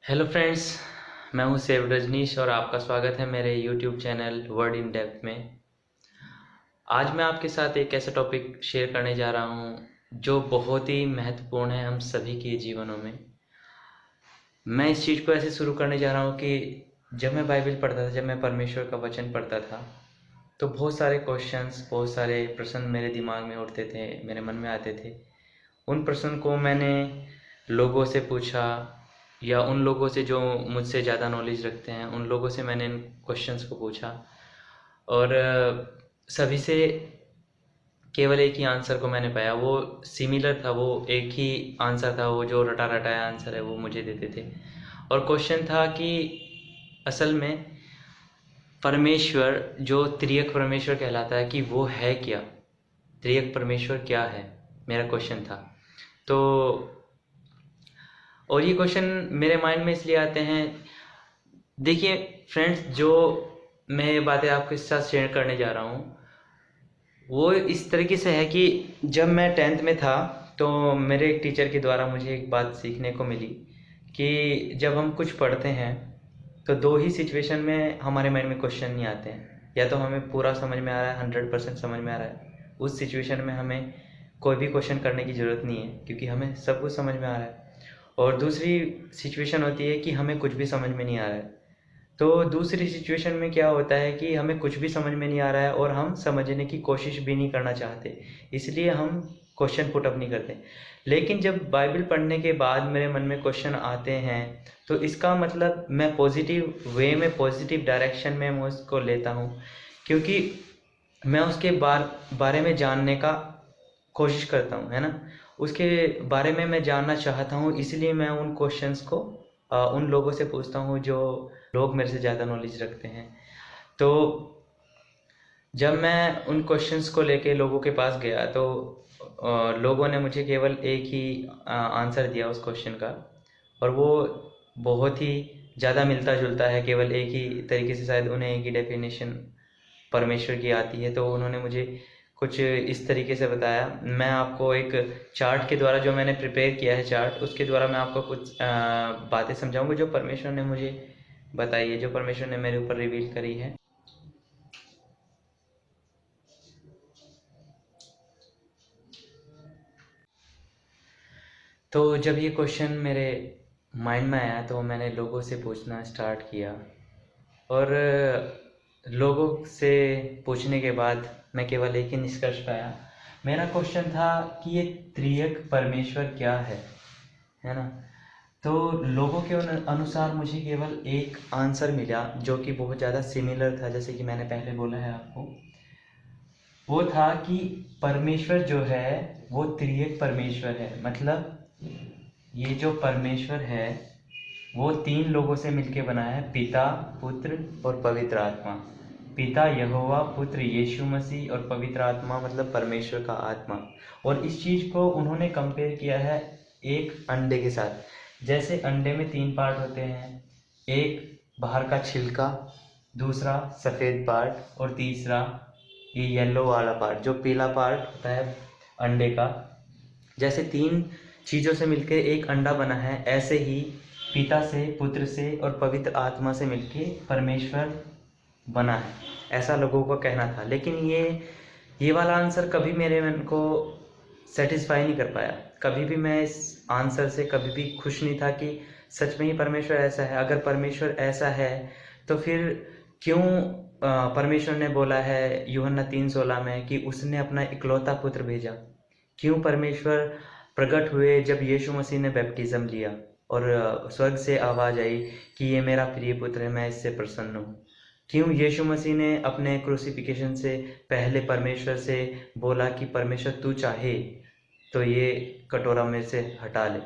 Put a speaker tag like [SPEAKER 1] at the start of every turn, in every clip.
[SPEAKER 1] Hello friends, मैं हूं save Rajneesh और आपका स्वागत है मेरे YouTube channel word in depth में। आज मैं आपके साथ एक ऐसा टॉपिक शेयर करने जा रहा हूं जो बहुत ही महत्वपूर्ण है हम सभी के जीवनों में। मैं इस चीज़ को ऐसे शुरू करने जा रहा हूं कि जब मैं बाइबल पढ़ता था, जब मैं परमेश्वर का वचन पढ़ता था, तो बहुत सारे क्वेश्चंस, बहुत सारे प्रश्न मेरे दिमाग में उठते थे, मेरे मन में आते थे। उन प्रश्न को मैंने लोगों से पूछा या उन लोगों से जो मुझसे ज़्यादा नॉलेज रखते हैं, उन लोगों से मैंने इन क्वेश्चंस को पूछा और सभी से केवल एक ही आंसर को मैंने पाया। वो सिमिलर था, वो एक ही आंसर था, वो जो रटा रटाया आंसर है वो मुझे देते थे। और क्वेश्चन था कि असल में परमेश्वर जो त्रिएक परमेश्वर कहलाता है कि वो है क्या, त्रिएक परमेश्वर क्या है, मेरा क्वेश्चन था। तो और ये क्वेश्चन मेरे माइंड में इसलिए आते हैं, देखिए फ्रेंड्स, जो मैं ये बातें आपके साथ शेयर करने जा रहा हूँ वो इस तरीके से है कि जब मैं 10th में था तो मेरे एक टीचर के द्वारा मुझे एक बात सीखने को मिली कि जब हम कुछ पढ़ते हैं तो दो ही सिचुएशन में हमारे माइंड में क्वेश्चन नहीं आते हैं। या तो हमें पूरा समझ में आ रहा है, 100% समझ में आ रहा है, उस सिचुएशन में हमें कोई भी क्वेश्चन करने की ज़रूरत नहीं है क्योंकि हमें सब कुछ समझ में आ रहा है। और दूसरी सिचुएशन होती है कि हमें कुछ भी समझ में नहीं आ रहा है। तो दूसरी सिचुएशन में क्या होता है कि हमें कुछ भी समझ में नहीं आ रहा है और हम समझने की कोशिश भी नहीं करना चाहते, इसलिए हम क्वेश्चन पुट अप नहीं करते। लेकिन जब बाइबल पढ़ने के बाद मेरे मन में क्वेश्चन आते हैं तो इसका मतलब मैं पॉजिटिव वे में, पॉजिटिव डायरेक्शन में मैं उसको लेता हूँ, क्योंकि मैं उसके बारे में जानने का कोशिश करता हूँ, है ना। उसके बारे में मैं जानना चाहता हूँ, इसलिए मैं उन क्वेश्चंस को उन लोगों से पूछता हूँ जो लोग मेरे से ज़्यादा नॉलेज रखते हैं। तो जब मैं उन क्वेश्चंस को लेके लोगों के पास गया तो लोगों ने मुझे केवल एक ही आंसर दिया उस क्वेश्चन का, और वो बहुत ही ज़्यादा मिलता जुलता है। केवल एक ही तरीके से शायद उन्हें एक ही डेफिनेशन परमेश्वर की आती है, तो उन्होंने मुझे कुछ इस तरीके से बताया। मैं आपको एक चार्ट के द्वारा, जो मैंने प्रिपेयर किया है चार्ट, उसके द्वारा मैं आपको कुछ बातें समझाऊंगा जो परमेश्वर ने मुझे बताई है, जो परमेश्वर ने मेरे ऊपर रिवील करी है। तो जब ये क्वेश्चन मेरे माइंड में आया तो मैंने लोगों से पूछना स्टार्ट किया, और लोगों से पूछने के बाद मैं केवल एक ही निष्कर्ष पाया। मेरा क्वेश्चन था कि ये त्रिएक परमेश्वर क्या है ना। तो लोगों के अनुसार मुझे केवल एक आंसर मिला जो कि बहुत ज़्यादा सिमिलर था, जैसे कि मैंने पहले बोला है आपको। वो था कि परमेश्वर जो है वो त्रिएक परमेश्वर है। मतलब ये जो परमेश्वर है वो तीन लोगों से मिलके बना है, पिता, पुत्र और पवित्र आत्मा। पिता यहोवा, पुत्र यीशु मसीह और पवित्र आत्मा मतलब परमेश्वर का आत्मा। और इस चीज़ को उन्होंने कंपेयर किया है एक अंडे के साथ। जैसे अंडे में तीन पार्ट होते हैं, एक बाहर का छिलका, दूसरा सफ़ेद पार्ट और तीसरा ये येलो वाला पार्ट, जो पीला पार्ट होता है अंडे का। जैसे तीन चीज़ों से मिलकर एक अंडा बना है, ऐसे ही पिता से, पुत्र से और पवित्र आत्मा से मिलके परमेश्वर बना है, ऐसा लोगों का कहना था। लेकिन ये वाला आंसर कभी मेरे मन को सेटिस्फाई नहीं कर पाया। कभी भी मैं इस आंसर से कभी भी खुश नहीं था कि सच में ही परमेश्वर ऐसा है। अगर परमेश्वर ऐसा है तो फिर क्यों परमेश्वर ने बोला है यूहन्ना 3:16 में कि उसने अपना इकलौता पुत्र भेजा। क्यों परमेश्वर प्रकट हुए जब यीशु मसीह ने बैप्टिज्म लिया और स्वर्ग से आवाज़ आई कि ये मेरा प्रिय पुत्र है, मैं इससे प्रसन्न हूँ। क्यों यीशु मसीह ने अपने क्रूसिफिकेशन से पहले परमेश्वर से बोला कि परमेश्वर तू चाहे तो ये कटोरा मेरे से हटा ले।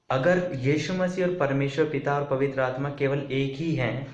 [SPEAKER 1] अगर यीशु मसीह और परमेश्वर पिता और पवित्र आत्मा केवल एक ही हैं,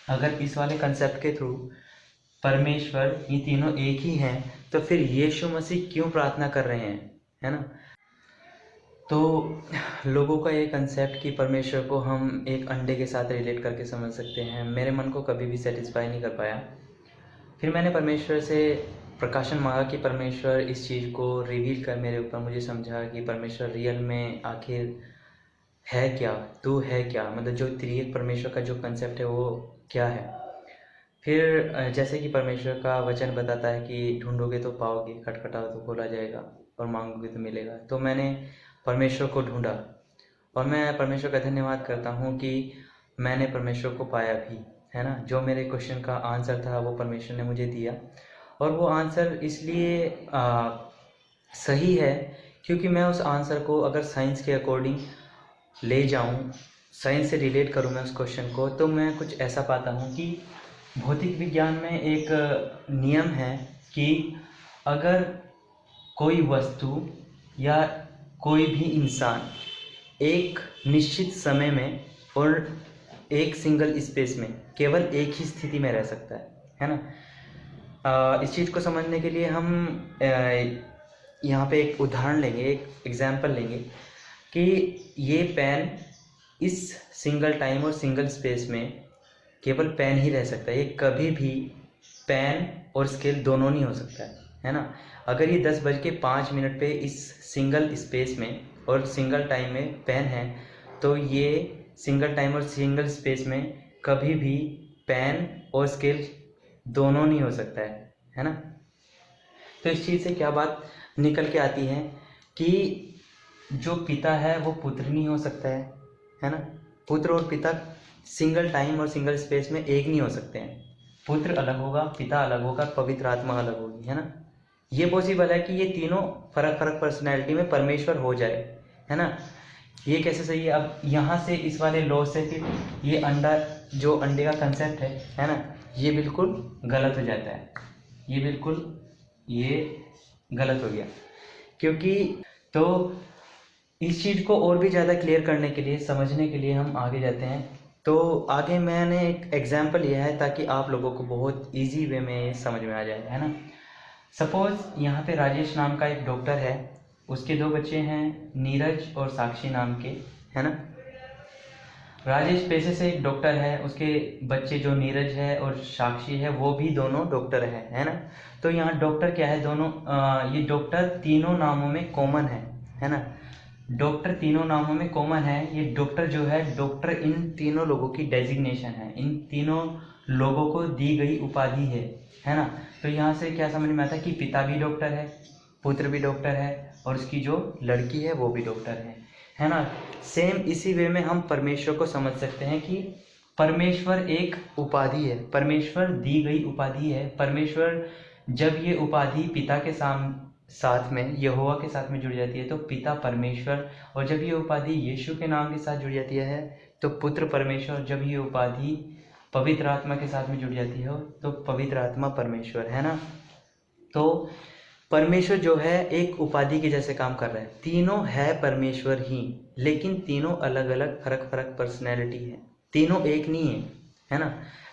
[SPEAKER 1] अगर इस वाले कंसेप्ट के थ्रू परमेश्वर ये तीनों एक ही हैं, तो फिर यीशु मसीह क्यों प्रार्थना कर रहे हैं, है ना। तो लोगों का ये कंसेप्ट कि परमेश्वर को हम एक अंडे के साथ रिलेट करके समझ सकते हैं, मेरे मन को कभी भी सेटिस्फाई नहीं कर पाया। फिर मैंने परमेश्वर से प्रकाशन मांगा कि परमेश्वर इस चीज़ को रिवील कर मेरे ऊपर, मुझे समझा कि परमेश्वर रियल में आखिर है क्या, तू है क्या, मतलब जो त्रिएक परमेश्वर का जो कंसेप्ट है वो क्या है। फिर जैसे कि परमेश्वर का वचन बताता है कि ढूंढोगे तो पाओगे, खटखटाओ तो खोला जाएगा और मांगोगे तो मिलेगा। तो मैंने परमेश्वर को ढूंढा और मैं परमेश्वर का धन्यवाद करता हूँ कि मैंने परमेश्वर को पाया भी, है ना। जो मेरे क्वेश्चन का आंसर था वो परमेश्वर ने मुझे दिया, और वो आंसर इसलिए सही है क्योंकि मैं उस आंसर को अगर साइंस के अकॉर्डिंग ले जाऊं, साइंस से रिलेट करूं मैं उस क्वेश्चन को, तो मैं कुछ ऐसा पाता हूं कि भौतिक विज्ञान में एक नियम है कि अगर कोई वस्तु या कोई भी इंसान एक निश्चित समय में और एक सिंगल स्पेस में केवल एक ही स्थिति में रह सकता है ना। इस चीज़ को समझने के लिए हम यहाँ पे एक उदाहरण लेंगे, एक एग्जाम्पल लेंगे कि ये पेन इस सिंगल टाइम और सिंगल स्पेस में केवल पेन ही रह सकता है। ये कभी भी पेन और स्केल दोनों नहीं हो सकता है ना। अगर ये 10:05 पे इस सिंगल स्पेस में और सिंगल टाइम में पेन है, तो ये सिंगल टाइम और सिंगल स्पेस में कभी भी पेन और स्केल दोनों नहीं हो सकता है ना। तो इस चीज़ से क्या बात निकल के आती है कि जो पिता है वो पुत्र नहीं हो सकता है ना। पुत्र और पिता सिंगल टाइम और सिंगल स्पेस में एक नहीं हो सकते हैं। पुत्र अलग होगा, पिता अलग होगा, पवित्र आत्मा अलग होगी, है ना। ये पॉसिबल है कि ये तीनों फर्क फर्क पर्सनैलिटी में परमेश्वर हो जाए, है ना। ये कैसे सही है। अब यहाँ से इस वाले लॉ से फिर ये अंडा, जो अंडे का कंसेप्ट है ना, ये बिल्कुल गलत हो जाता है। ये बिल्कुल ये गलत हो गया, क्योंकि तो इस चीज़ को और भी ज़्यादा क्लियर करने के लिए, समझने के लिए हम आगे जाते हैं। तो आगे मैंने एक एग्जांपल लिया है ताकि आप लोगों को बहुत इजी वे में समझ में आ जाए, है ना। सपोज यहाँ पे राजेश नाम का एक डॉक्टर है, उसके 2 बच्चे हैं, नीरज और साक्षी नाम के, है ना। राजेश पेशे से एक डॉक्टर है, उसके बच्चे जो नीरज है और साक्षी है वो भी दोनों डॉक्टर है ना। तो यहाँ डॉक्टर क्या है, दोनों ये डॉक्टर तीनों नामों में कॉमन है ना। डॉक्टर तीनों नामों में कॉमन है। ये डॉक्टर जो है, डॉक्टर इन तीनों लोगों की डेजिग्नेशन है, इन तीनों लोगों को दी गई उपाधि है ना। तो यहाँ से क्या समझ में आता है कि पिता भी डॉक्टर है, पुत्र भी डॉक्टर है, और उसकी जो लड़की है वो भी डॉक्टर है ना। सेम इसी वे में हम परमेश्वर को समझ सकते हैं कि परमेश्वर एक उपाधि है, परमेश्वर दी गई उपाधि है। परमेश्वर जब ये उपाधि पिता के साथ में, यहोवा के साथ में जुड़ जाती है तो पिता परमेश्वर, और जब ये उपाधि यीशु के नाम के साथ जुड़ जाती है तो पुत्र परमेश्वर, जब ये उपाधि पवित्र आत्मा के साथ में जुड़ जाती है तो पवित्र आत्मा परमेश्वर, है ना। तो परमेश्वर जो है एक उपाधि के जैसे काम कर रहा है। तीनों है परमेश्वर ही, लेकिन तीनों अलग अलग फर्क फर्क पर्सनैलिटी है, तीनों एक नहीं है ना।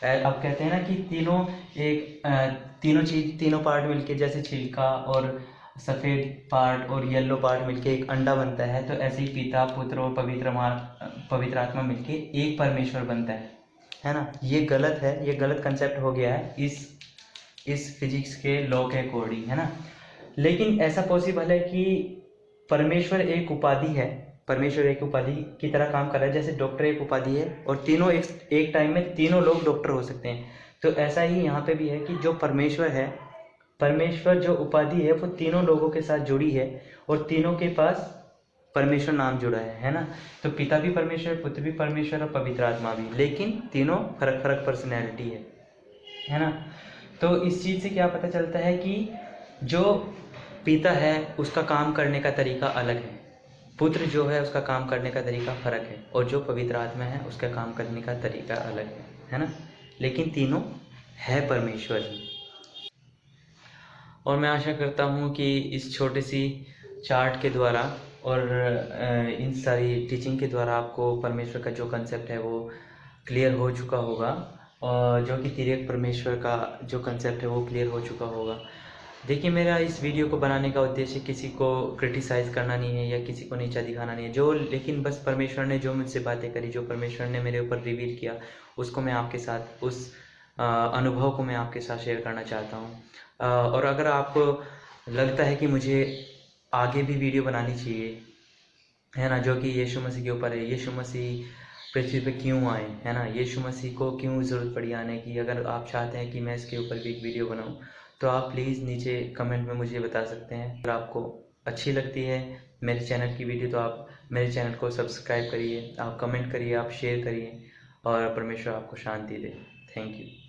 [SPEAKER 1] अब कहते हैं ना कि तीनों चीज, तीनों पार्ट मिलके, जैसे छिलका और सफ़ेद पार्ट और येलो पार्ट मिलके एक अंडा बनता है, तो ऐसे ही पिता, पुत्र और पवित्र आत्मा मिलके एक परमेश्वर बनता है ना। ये गलत है, ये गलत कंसेप्ट हो गया है इस फिजिक्स के लॉ के अकॉर्डिंग, है ना। लेकिन ऐसा पॉसिबल है कि परमेश्वर एक उपाधि है, परमेश्वर एक उपाधि की तरह काम कर रहा है, जैसे डॉक्टर एक उपाधि है और तीनों एक टाइम में तीनों लोग डॉक्टर हो सकते हैं। तो ऐसा ही यहाँ पे भी है कि जो परमेश्वर है, परमेश्वर जो उपाधि है वो तीनों लोगों के साथ जुड़ी है और तीनों के पास परमेश्वर नाम जुड़ा है ना। तो पिता भी परमेश्वर, पुत्र भी परमेश्वर और पवित्र आत्मा भी, लेकिन तीनों फर्क फर्क पर्सनैलिटी है ना। तो इस चीज़ से क्या पता चलता है कि जो पिता है उसका काम करने का तरीका अलग है, पुत्र जो है उसका काम करने का तरीका फ़र्क है, और जो पवित्र आत्मा है उसका काम करने का तरीका अलग है ना। लेकिन तीनों है परमेश्वर ही। और मैं आशा करता हूँ कि इस छोटी सी चार्ट के द्वारा और इन सारी टीचिंग के द्वारा आपको परमेश्वर का जो कंसेप्ट है वो क्लियर हो चुका होगा, और जो कि तिर्यक परमेश्वर का जो कंसेप्ट है वो क्लियर हो चुका होगा। देखिए, मेरा इस वीडियो को बनाने का उद्देश्य किसी को क्रिटिसाइज़ करना नहीं है या किसी को नीचा दिखाना नहीं है, लेकिन बस परमेश्वर ने जो मुझसे बातें करी, जो परमेश्वर ने मेरे ऊपर रिवील किया, उसको मैं आपके साथ, उस अनुभव को मैं आपके साथ शेयर करना चाहता हूँ। और अगर आपको लगता है कि मुझे आगे भी वीडियो बनानी चाहिए, है ना, जो कि यीशु मसीह के ऊपर है। यीशु मसीह पृथ्वी पे क्यों आए, है ना, यीशु मसीह को क्यों ज़रूरत पड़ी आने की। अगर आप चाहते हैं कि मैं इसके ऊपर भी एक वीडियो बनाऊँ, तो आप प्लीज़ नीचे कमेंट में मुझे बता सकते हैं। अगर आपको अच्छी लगती है मेरे चैनल की वीडियो, तो आप मेरे चैनल को सब्सक्राइब करिए, आप कमेंट करिए, आप शेयर करिए, और परमेश्वर आपको शांति दे। Thank you.